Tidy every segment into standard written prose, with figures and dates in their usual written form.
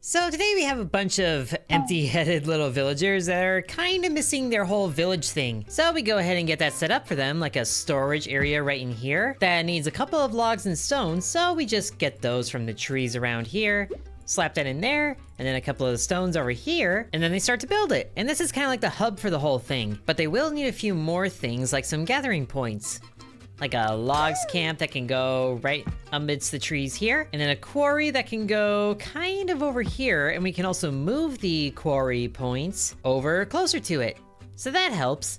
So today we have a bunch of empty-headed little villagers that are kind of missing their whole village thing. So we go ahead and get that set up for them, like a storage area right in here that needs a couple of logs and stones. So we just get those from the trees around here, slap that in there, and then a couple of the stones over here, and then they start to build it. And this is kind of like the hub for the whole thing, but they will need a few more things like some gathering points. Like a logs camp that can go right amidst the trees here, and then a quarry that can go kind of over here, and we can also move the quarry points over closer to it. So that helps.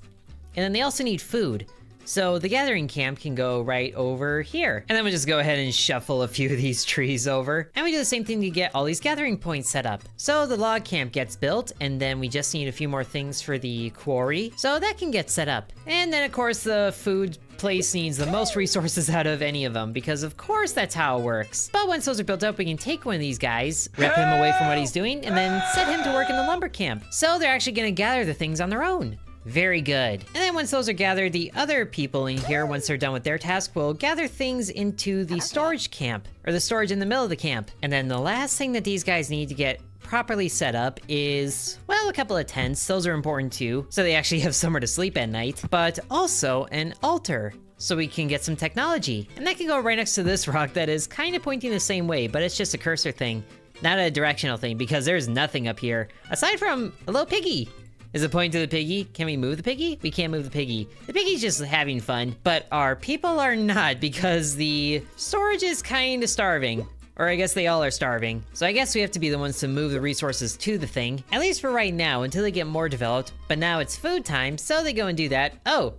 And then they also need food. So the gathering camp can go right over here. And then we just go ahead and shuffle a few of these trees over. And we do the same thing to get all these gathering points set up. So the log camp gets built, and then we just need a few more things for the quarry. So that can get set up. And then of course the food place needs the most resources out of any of them, because of course that's how it works. But once those are built up, we can take one of these guys, rip him away from what he's doing, and then set him to work in the lumber camp. So they're actually gonna gather the things on their own. Very good. And then once those are gathered, the other people in here, once they're done with their task, will gather things into the storage camp, or the storage in the middle of the camp. And then the last thing that these guys need to get properly set up is, well, a couple of tents. Those are important too, so they actually have somewhere to sleep at night, but also an altar, so we can get some technology. And that can go right next to this rock that is kind of pointing the same way, but it's just a cursor thing, not a directional thing, because there's nothing up here, aside from a little piggy. Is it pointing to the piggy? Can we move the piggy? We can't move the piggy. The piggy's just having fun, but our people are not, because the storage is kind of starving. Or I guess they all are starving. So I guess we have to be the ones to move the resources to the thing, at least for right now, until they get more developed. But now it's food time, so they go and do that. Oh.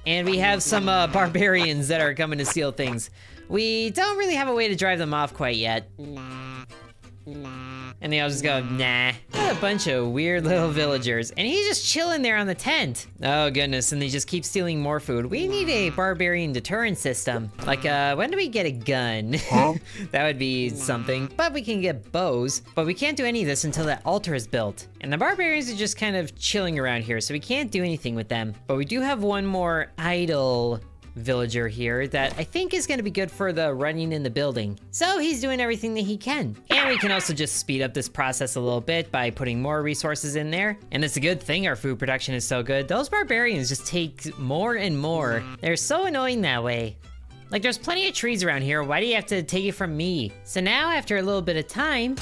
And we have some barbarians that are coming to steal things. We don't really have a way to drive them off quite yet. And they all just go, nah. What a bunch of weird little villagers. And he's just chilling there on the tent. Oh goodness, and they just keep stealing more food. We need a barbarian deterrent system. Like, when do we get a gun? That would be something. But we can get bows. But we can't do any of this until that altar is built. And the barbarians are just kind of chilling around here, so we can't do anything with them. But we do have one more idle villager here that I think is going to be good for the running in the building. So he's doing everything that he can. And we can also just speed up this process a little bit by putting more resources in there. And it's a good thing our food production is so good. Those barbarians just take more and more. They're so annoying that way. Like, there's plenty of trees around here. Why do you have to take it from me? So now, after a little bit of time,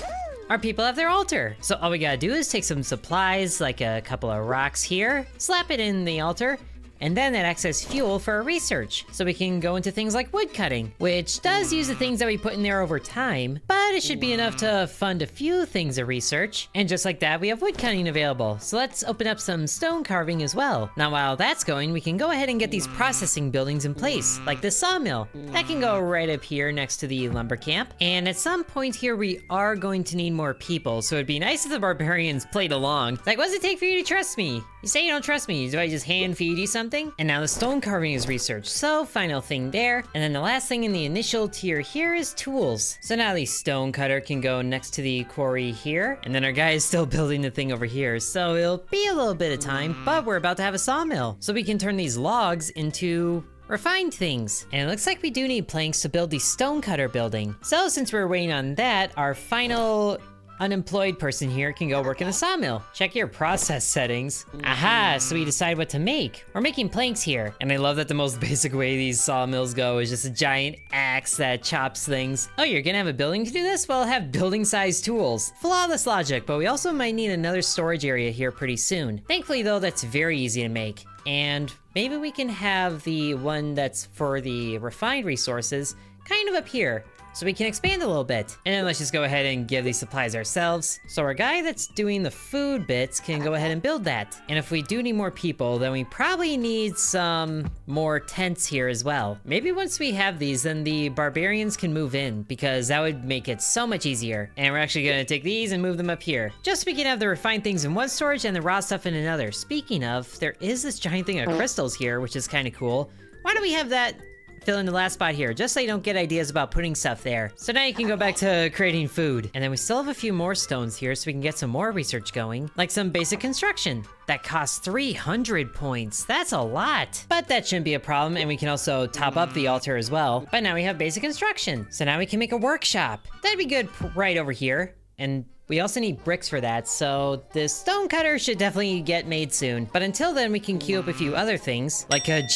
our people have their altar. So all we gotta do is take some supplies, like a couple of rocks here, slap it in the altar, and then that acts as fuel for our research. So we can go into things like wood cutting, which does use the things that we put in there over time, but it should be enough to fund a few things of research. And just like that, we have wood cutting available. So let's open up some stone carving as well. Now, while that's going, we can go ahead and get these processing buildings in place, like this sawmill. That can go right up here next to the lumber camp. And at some point here, we are going to need more people. So it'd be nice if the barbarians played along. Like, what does it take for you to trust me? You say you don't trust me. Do I just hand feed you something? And now the stone carving is researched, so final thing there. And then the last thing in the initial tier here is tools. So now the stone cutter can go next to the quarry here, and then our guy is still building the thing over here, so it'll be a little bit of time, but we're about to have a sawmill, so we can turn these logs into refined things. And it looks like we do need planks to build the stone cutter building. So since we're waiting on that, our final unemployed person here can go work in the sawmill. Check your process settings. Aha, so we decide what to make. We're making planks here. And I love that the most basic way these sawmills go is just a giant axe that chops things. Oh, you're gonna have a building to do this? Well, have building sized tools. Flawless logic, but we also might need another storage area here pretty soon. Thankfully though, that's very easy to make. And maybe we can have the one that's for the refined resources kind of up here, so we can expand a little bit. And then let's just go ahead and give these supplies ourselves. So our guy that's doing the food bits can go ahead and build that. And if we do need more people, then we probably need some more tents here as well. Maybe once we have these, then the barbarians can move in, because that would make it so much easier. And we're actually gonna take these and move them up here, just so we can have the refined things in one storage and the raw stuff in another. Speaking of, there is this giant thing of crystals here, which is kind of cool. Why don't we have that fill in the last spot here, just so you don't get ideas about putting stuff there. So now you can go back to creating food. And then we still have a few more stones here, so we can get some more research going, like some basic construction. That costs 300 points. That's a lot. But that shouldn't be a problem, and we can also top up the altar as well. But now we have basic construction. So now we can make a workshop. That'd be good right over here. And we also need bricks for that, so the stone cutter should definitely get made soon. But until then, we can queue up a few other things, like a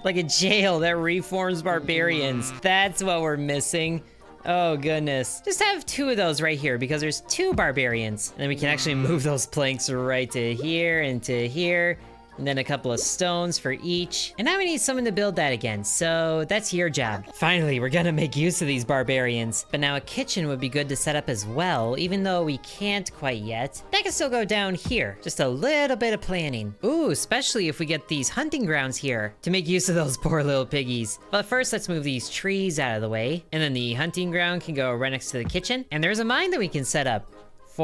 like a jail that reforms barbarians. That's what we're missing. Oh goodness. Just have 2 of those right here because there's 2 barbarians. And then we can actually move those planks right to here and to here. And then a couple of stones for each. And now we need someone to build that again, so that's your job. Finally, we're gonna make use of these barbarians. But now a kitchen would be good to set up as well, even though we can't quite yet. That can still go down here. Just a little bit of planning. Ooh, especially if we get these hunting grounds here to make use of those poor little piggies. But first, let's move these trees out of the way. And then the hunting ground can go right next to the kitchen. And there's a mine that we can set up.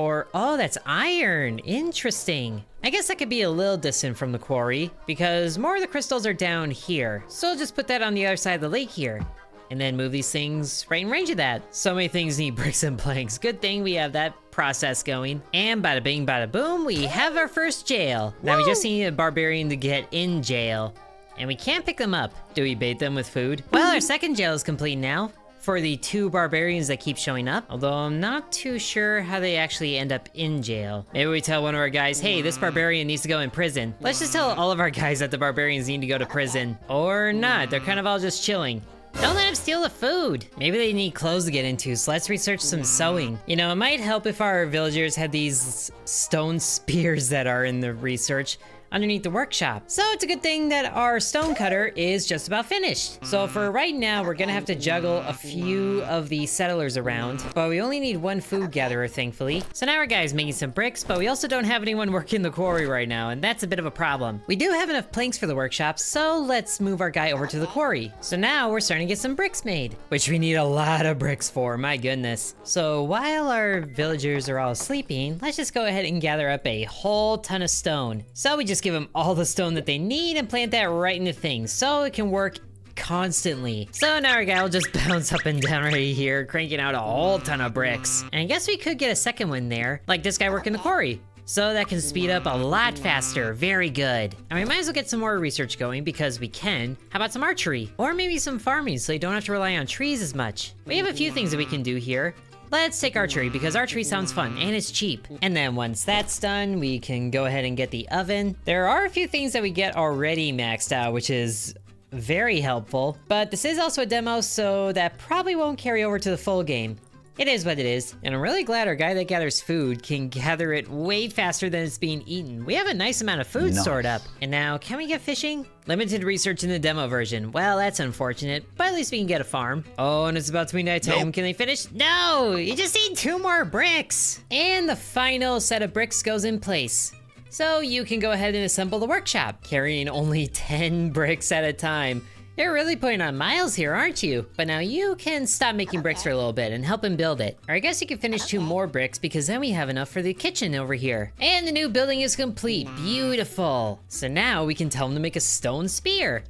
Oh, that's iron. Interesting. I guess that could be a little distant from the quarry because more of the crystals are down here. So I'll just put that on the other side of the lake here and then move these things right in range of that. So many things need bricks and planks. Good thing we have that process going. And bada bing, bada boom, we have our first jail. Now we just need a barbarian to get in jail and we can't pick them up. Do we bait them with food? Well, our second jail is complete now. For the 2 barbarians that keep showing up, although I'm not too sure how they actually end up in jail. Maybe we tell one of our guys, hey, this barbarian needs to go in prison. Let's just tell all of our guys that the barbarians need to go to prison. Or not, they're kind of all just chilling. Don't let them steal the food. Maybe they need clothes to get into, so let's research some sewing. You know, it might help if our villagers had these stone spears that are in the research underneath the workshop. So it's a good thing that our stone cutter is just about finished. So for right now, we're gonna have to juggle a few of the settlers around, but we only need 1 food gatherer, thankfully. So now our guy's making some bricks, but we also don't have anyone working the quarry right now, and that's a bit of a problem. We do have enough planks for the workshop, so let's move our guy over to the quarry. So now we're starting to get some bricks made, which we need a lot of bricks for, my goodness. So while our villagers are all sleeping, let's just go ahead and gather up a whole ton of stone. So we just give them all the stone that they need and plant that right into things so it can work constantly. So now our guy will just bounce up and down right here, cranking out a whole ton of bricks. And I guess we could get a second one there, like this guy working the quarry. So that can speed up a lot faster. Very good. And we might as well get some more research going because we can. How about some archery? Or maybe some farming so you don't have to rely on trees as much. We have a few things that we can do here. Let's take archery because archery sounds fun and it's cheap. And then once that's done, we can go ahead and get the oven. There are a few things that we get already maxed out, which is very helpful. But this is also a demo, so that probably won't carry over to the full game. It is what it is, and I'm really glad our guy that gathers food can gather it way faster than it's being eaten. We have a nice amount of food stored up. And now, can we get fishing? Limited research in the demo version. Well, that's unfortunate, but at least we can get a farm. Oh, and it's about to be nighttime. Nope. Can they finish? No! You just need 2 more bricks! And the final set of bricks goes in place. So you can go ahead and assemble the workshop, carrying only 10 bricks at a time. You're really putting on miles here, aren't you? But now you can stop making bricks for a little bit and help him build it. Or I guess you can finish 2 more bricks because then we have enough for the kitchen over here. And the new building is complete. Beautiful. So now we can tell him to make a stone spear,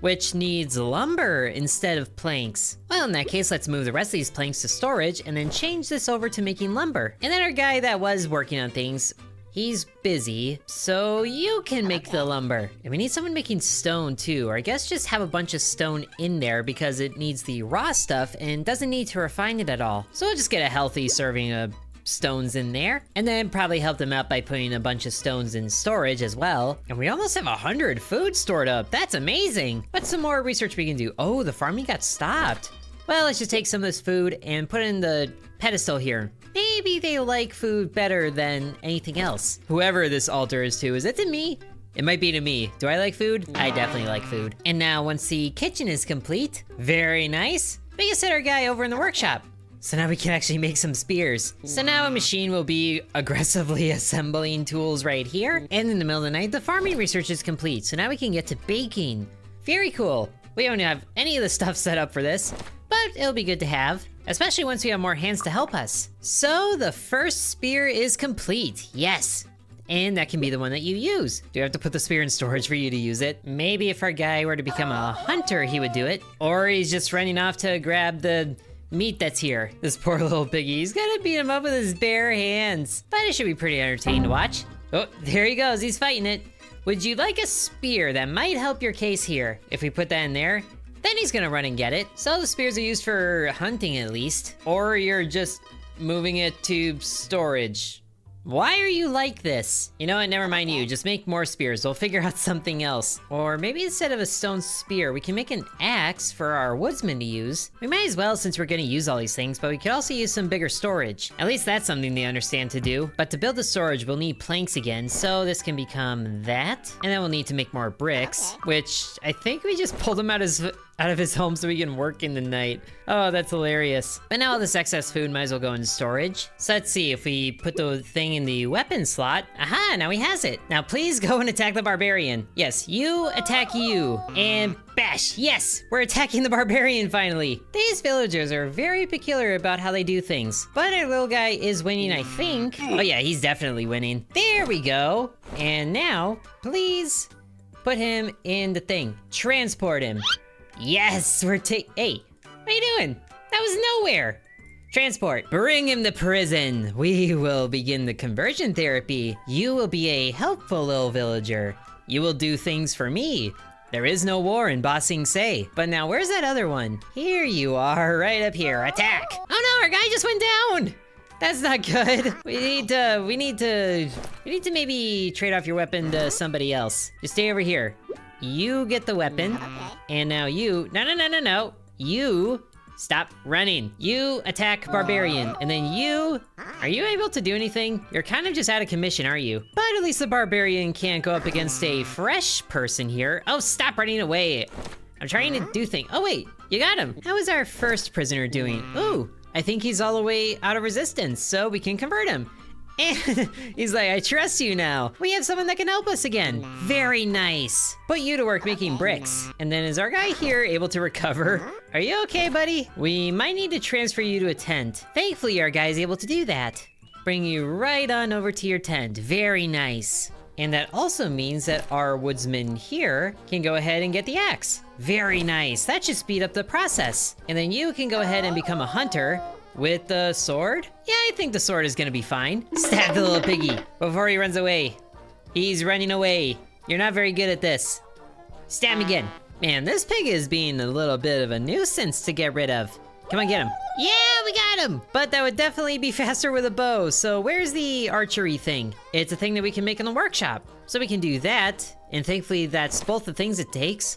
which needs lumber instead of planks. Well, in that case, let's move the rest of these planks to storage and then change this over to making lumber. And then our guy that was working on things, he's busy, so you can make the lumber. And we need someone making stone too, or I guess just have a bunch of stone in there because it needs the raw stuff and doesn't need to refine it at all. So we'll just get a healthy serving of stones in there, and then probably help them out by putting a bunch of stones in storage as well. And we almost have 100 food stored up. That's amazing. What's some more research we can do? Oh, the farming got stopped. Well, let's just take some of this food and put it in the pedestal here. Maybe they like food better than anything else. Whoever this altar is to it me? It might be to me. Do I like food? I definitely like food. And now once the kitchen is complete, very nice, we can set our guy over in the workshop. So now we can actually make some spears. So now a machine will be aggressively assembling tools right here. And in the middle of the night, the farming research is complete. So now we can get to baking. Very cool. We don't have any of the stuff set up for this, but it'll be good to have, especially once we have more hands to help us. So the first spear is complete, yes. And that can be the one that you use. Do you have to put the spear in storage for you to use it? Maybe if our guy were to become a hunter, he would do it. Or he's just running off to grab the meat that's here. This poor little piggy, he's gonna beat him up with his bare hands. But it should be pretty entertaining to watch. Oh, there he goes, he's fighting it. Would you like a spear? That might help your case here. If we put that in there, then he's gonna run and get it. So the spears are used for hunting at least. Or you're just moving it to storage. Why are you like this? You know what, never mind you, just make more spears. We'll figure out something else. Or maybe instead of a stone spear, we can make an axe for our woodsman to use. We might as well since we're gonna use all these things, but we could also use some bigger storage. At least that's something they understand to do. But to build the storage, we'll need planks again, so this can become that. And then we'll need to make more bricks, which I think we just pulled them out of his home so we can work in the night. Oh, that's hilarious. But now all this excess food might as well go into storage. So let's see, if we put the thing in the weapon slot, aha, now he has it. Now please go and attack the barbarian. Yes, you attack you. And bash, yes, we're attacking the barbarian finally. These villagers are very peculiar about how they do things. But our little guy is winning, I think. Oh yeah, he's definitely winning. There we go. And now, please put him in the thing. Transport him. Yes, hey, what are you doing? That was nowhere. Transport, bring him to prison. We will begin the conversion therapy. You will be a helpful little villager. You will do things for me. There is no war in Ba Sing Se. But now where's that other one? Here you are, right up here, attack. Oh no, our guy just went down. That's not good. We need to maybe trade off your weapon to somebody else. Just stay over here. You get the weapon, and now you, no. You, stop running. You attack barbarian, and then you, are you able to do anything? You're kind of just out of commission, aren't you? But at least the barbarian can't go up against a fresh person here. Oh, stop running away. I'm trying to do things. Oh wait, you got him. How is our first prisoner doing? Ooh, I think he's all the way out of resistance, so we can convert him. And he's like, I trust you now. We have someone that can help us again. Very nice. Put you to work making bricks. And then is our guy here able to recover? Are you okay, buddy? We might need to transfer you to a tent. Thankfully, our guy is able to do that. Bring you right on over to your tent. Very nice. And that also means that our woodsman here can go ahead and get the axe. Very nice. That should speed up the process. And then you can go ahead and become a hunter. With the sword? Yeah, I think the sword is gonna be fine. Stab the little piggy before he runs away. He's running away. You're not very good at this. Stab him again. Man, this pig is being a little bit of a nuisance to get rid of. Come on, get him. Yeah, we got him! But that would definitely be faster with a bow, so where's the archery thing? It's a thing that we can make in the workshop. So we can do that, and thankfully that's both the things it takes.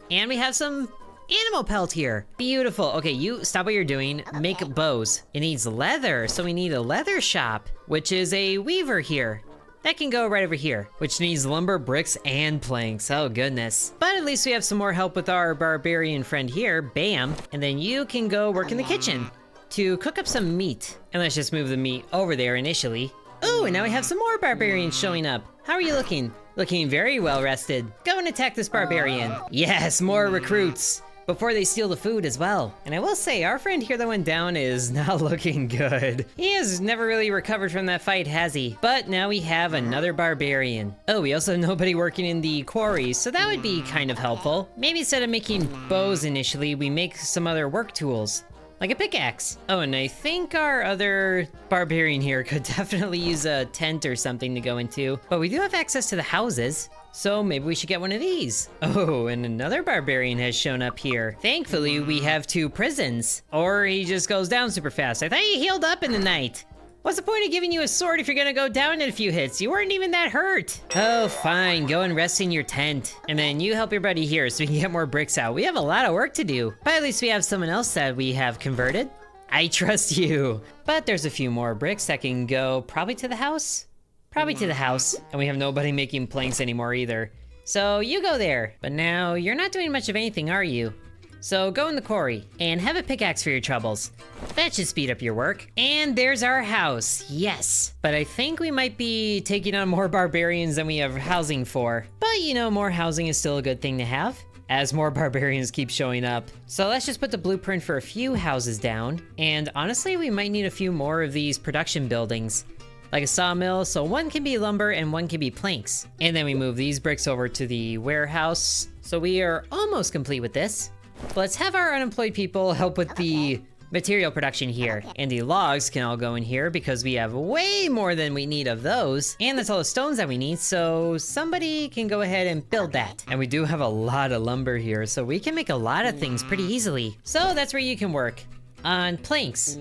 And we have some animal pelt here. Beautiful. Okay, you stop what you're doing. Make bows. It needs leather, so we need a leather shop, which is a weaver here. That can go right over here, which needs lumber, bricks, and planks. Oh, goodness. But at least we have some more help with our barbarian friend here. Bam. And then you can go work in the kitchen to cook up some meat. And let's just move the meat over there initially. Ooh, and now we have some more barbarians showing up. How are you looking? Looking very well rested. Go and attack this barbarian. Yes, more recruits. Before they steal the food as well. And I will say, our friend here that went down is not looking good. He has never really recovered from that fight, has he? But now we have another barbarian. Oh, we also have nobody working in the quarry, so that would be kind of helpful. Maybe instead of making bows initially, we make some other work tools. Like a pickaxe. Oh, and I think our other barbarian here could definitely use a tent or something to go into. But we do have access to the houses. So maybe we should get one of these. Oh, and another barbarian has shown up here. Thankfully, we have 2 prisons. Or he just goes down super fast. I thought you healed up in the night. What's the point of giving you a sword if you're gonna go down in a few hits? You weren't even that hurt. Oh, fine, go and rest in your tent. And then you help your buddy here so we can get more bricks out. We have a lot of work to do. But at least we have someone else that we have converted. I trust you. But there's a few more bricks that can go probably to the house. Probably to the house, and we have nobody making planks anymore either. So you go there, but now you're not doing much of anything, are you? So go in the quarry, and have a pickaxe for your troubles. That should speed up your work. And there's our house, yes. But I think we might be taking on more barbarians than we have housing for. But you know, more housing is still a good thing to have, as more barbarians keep showing up. So let's just put the blueprint for a few houses down. And honestly, we might need a few more of these production buildings. Like a sawmill, so one can be lumber and one can be planks. And then we move these bricks over to the warehouse. So we are almost complete with this. But let's have our unemployed people help with the material production here. And the logs can all go in here because we have way more than we need of those. And that's all the stones that we need, so somebody can go ahead and build that. And we do have a lot of lumber here, so we can make a lot of things pretty easily. So that's where you can work. on planks.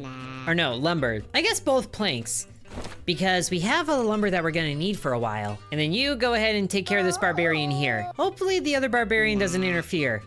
Or no, lumber. I guess both planks. Because we have all the lumber that we're gonna need for a while. And then you go ahead and take care of this barbarian here. Hopefully the other barbarian doesn't interfere.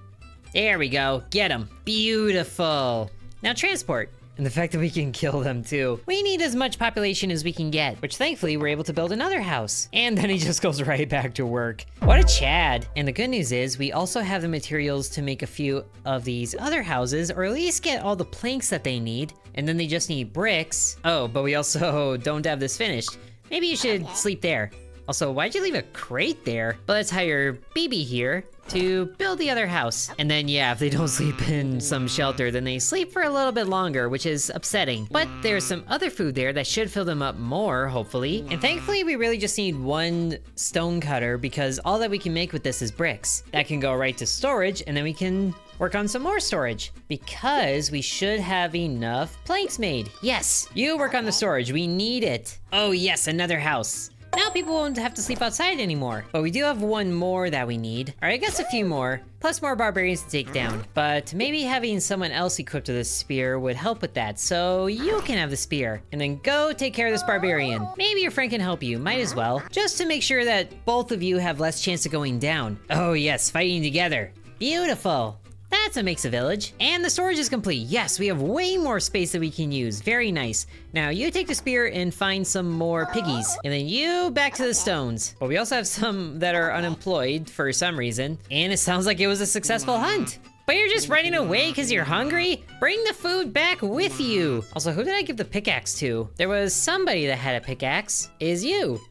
There we go, get him. Beautiful. Now transport. And the fact that we can kill them too. We need as much population as we can get, which thankfully we're able to build another house. And then he just goes right back to work. What a Chad. And the good news is we also have the materials to make a few of these other houses, or at least get all the planks that they need. And then they just need bricks. Oh, but we also don't have this finished. Maybe you should sleep there. Also, why'd you leave a crate there? But let's hire BB here to build the other house. And then yeah, if they don't sleep in some shelter, then they sleep for a little bit longer, which is upsetting. But there's some other food there that should fill them up more, hopefully. And thankfully, we really just need one stone cutter because all that we can make with this is bricks. That can go right to storage, and then we can work on some more storage because we should have enough planks made. Yes, you work on the storage, we need it. Oh yes, another house. Now people won't have to sleep outside anymore. But we do have one more that we need. Or I guess a few more, plus more barbarians to take down. But maybe having someone else equipped with a spear would help with that. So you can have the spear. And then go take care of this barbarian. Maybe your friend can help you, might as well. Just to make sure that both of you have less chance of going down. Oh yes, fighting together. Beautiful. That's what makes a village. And the storage is complete. Yes, we have way more space that we can use. Very nice. Now you take the spear and find some more piggies. And then you back to the stones. But we also have some that are unemployed for some reason. And it sounds like it was a successful hunt. But you're just running away because you're hungry? Bring the food back with you. Also, who did I give the pickaxe to? There was somebody that had a pickaxe. Is you.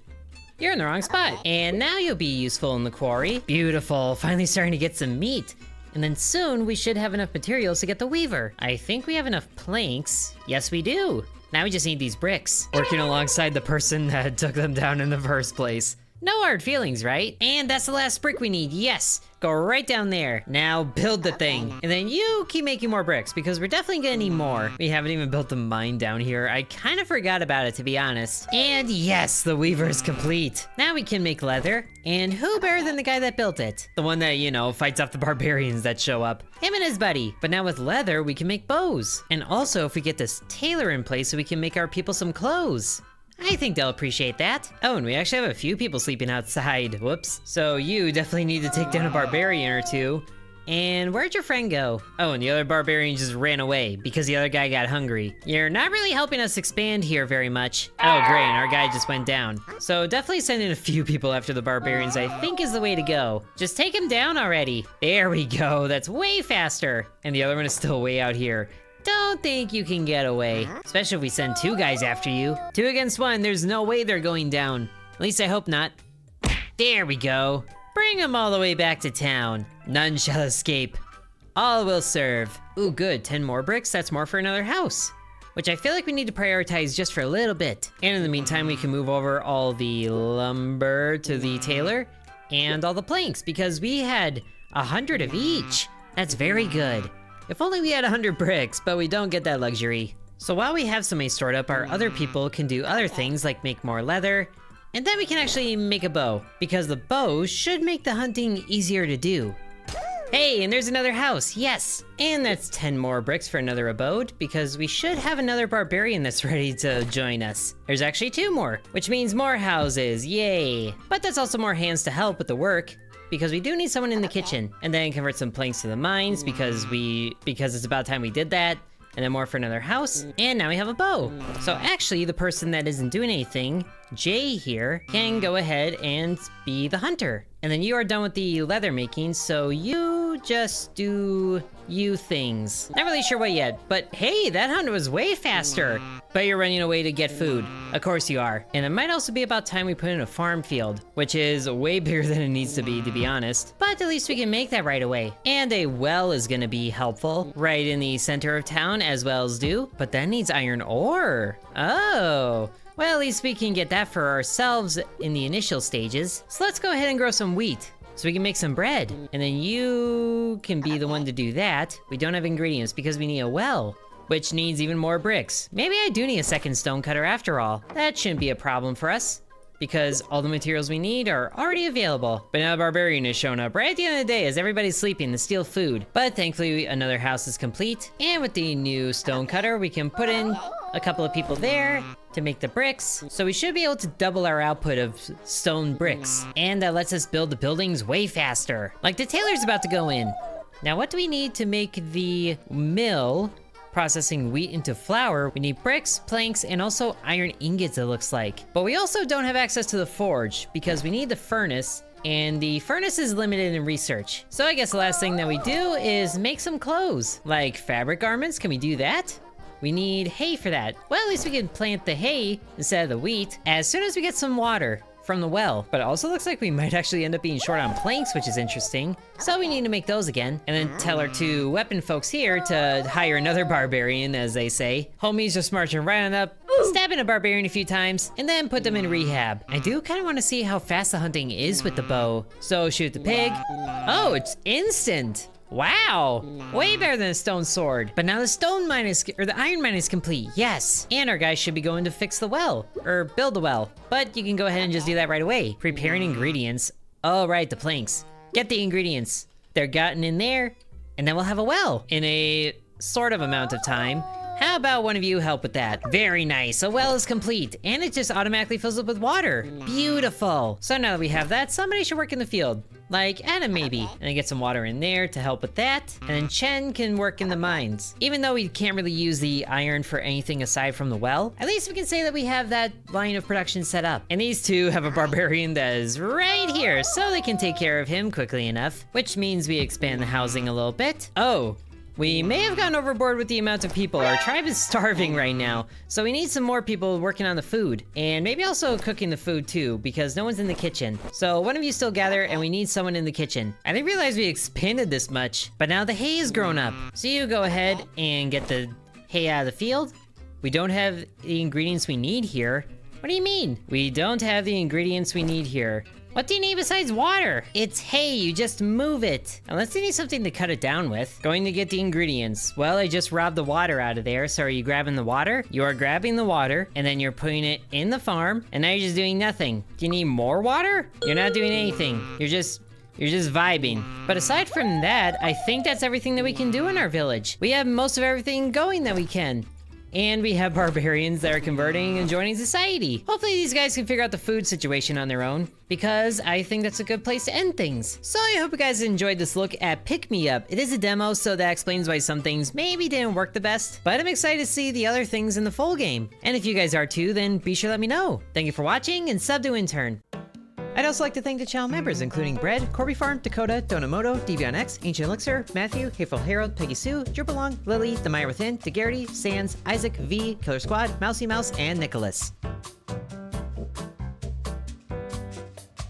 You're in the wrong spot. And now you'll be useful in the quarry. Beautiful. Finally starting to get some meat. And then soon we should have enough materials to get the weaver. I think we have enough planks. Yes, we do. Now we just need these bricks. Working alongside the person that took them down in the first place. No hard feelings, right? And that's the last brick we need, yes. Go right down there. Now build the thing. And then you keep making more bricks because we're definitely gonna need more. We haven't even built the mine down here. I kind of forgot about it, to be honest. And yes, the weaver is complete. Now we can make leather. And who better than the guy that built it? The one that, you know, fights off the barbarians that show up. Him and his buddy. But now with leather, we can make bows. And also if we get this tailor in place so we can make our people some clothes. I think they'll appreciate that. Oh, and we actually have a few people sleeping outside. Whoops. So you definitely need to take down a barbarian or two. And where'd your friend go? Oh, and the other barbarian just ran away because the other guy got hungry. You're not really helping us expand here very much. Oh, great, and our guy just went down. So definitely sending a few people after the barbarians, I think, is the way to go. Just take him down already. There we go, that's way faster. And the other one is still way out here. Don't think you can get away, especially if we send two guys after you. 2 against 1, there's no way they're going down. At least I hope not. There we go. Bring them all the way back to town. None shall escape. All will serve. Ooh, good, 10 more bricks, that's more for another house. Which I feel like we need to prioritize just for a little bit. And in the meantime, we can move over all the lumber to the tailor and all the planks because we had 100 of each. That's very good. If only we had 100 bricks, but we don't get that luxury. So while we have some stored up, our other people can do other things like make more leather, and then we can actually make a bow, because the bow should make the hunting easier to do. Hey, and there's another house, yes! And that's 10 more bricks for another abode, because we should have another barbarian that's ready to join us. There's actually 2 more, which means more houses, yay! But that's also more hands to help with the work, because we do need someone in the kitchen. And then convert some planks to the mines because it's about time we did that. And then more for another house. And now we have a bow. So actually the person that isn't doing anything, Jay here, can go ahead and be the hunter. And then you are done with the leather making, so you just do you things. Not really sure what yet, but hey, that hunt was way faster. But you're running away to get food. Of course you are. And it might also be about time we put in a farm field, which is way bigger than it needs to be honest. But at least we can make that right away. And a well is gonna be helpful, right in the center of town as wells do. But that needs iron ore. Oh. Well, at least we can get that for ourselves in the initial stages. So let's go ahead and grow some wheat so we can make some bread. And then you can be the one to do that. We don't have ingredients because we need a well, which needs even more bricks. Maybe I do need a second stone cutter after all. That shouldn't be a problem for us. because all the materials we need are already available. But now a barbarian has shown up right at the end of the day as everybody's sleeping to steal food. But thankfully another house is complete, and with the new stone cutter we can put in a couple of people there to make the bricks. So we should be able to double our output of stone bricks, and that lets us build the buildings way faster. Like the tailor's about to go in. Now what do we need to make the mill processing wheat into flour? We need bricks, planks, and also iron ingots, it looks like. But we also don't have access to the forge because we need the furnace, and the furnace is limited in research. So I guess the last thing that we do is make some clothes. Like fabric garments, can we do that? We need hay for that. Well, at least we can plant the hay instead of the wheat as soon as we get some water from the well. But it also looks like we might actually end up being short on planks, which is interesting. So we need to make those again. And then tell our two weapon folks here to hire another barbarian, as they say. Homies just marching right on up, stabbing a barbarian a few times, and then put them in rehab. I do kind of want to see how fast the hunting is with the bow. So shoot the pig. Oh, it's instant. Wow, way better than a stone sword. But now the stone mine is, or the iron mine is complete, yes. And our guys should be going to fix the well, or build the well. But you can go ahead and just do that right away. Preparing ingredients. Oh, right, the planks. Get the ingredients. They're gotten in there, and then we'll have a well in a sort of amount of time. How about one of you help with that? Very nice, a well is complete, and it just automatically fills up with water. Beautiful. So now that we have that, somebody should work in the field. Like Adam maybe, and then get some water in there to help with that. And then Chen can work in the mines. Even though we can't really use the iron for anything aside from the well, at least we can say that we have that line of production set up. And these two have a barbarian that is right here, so they can take care of him quickly enough, which means we expand the housing a little bit. Oh, we may have gone overboard with the amount of people. Our tribe is starving right now, so we need some more people working on the food. And maybe also cooking the food too, because no one's in the kitchen. So one of you still gather, and we need someone in the kitchen. I didn't realize we expanded this much, but now the hay is grown up. So you go ahead and get the hay out of the field. We don't have the ingredients we need here. What do you mean? We don't have the ingredients we need here. What do you need besides water? It's hay, you just move it. Unless you need something to cut it down with. Going to get the ingredients. Well, I just robbed the water out of there, so are you grabbing the water? You are grabbing the water, and then you're putting it in the farm, and now you're just doing nothing. Do you need more water? You're not doing anything. You're just vibing. But aside from that, I think that's everything that we can do in our village. We have most of everything going that we can. And we have barbarians that are converting and joining society. Hopefully these guys can figure out the food situation on their own, because I think that's a good place to end things. So I hope you guys enjoyed this look at Pick Me Up. It is a demo, so that explains why some things maybe didn't work the best, but I'm excited to see the other things in the full game. And if you guys are too, then be sure to let me know. Thank you for watching, and sub to Intern. I'd also like to thank the channel members, including Bread, Corby Farm, Dakota, Donamoto, DeviantX, Ancient Elixir, Matthew, Hateful Harold, Peggy Sue, Dribblelong, Lily, The Mire Within, DeGarrity, Sans, Isaac, V, Killer Squad, Mousy Mouse, and Nicholas.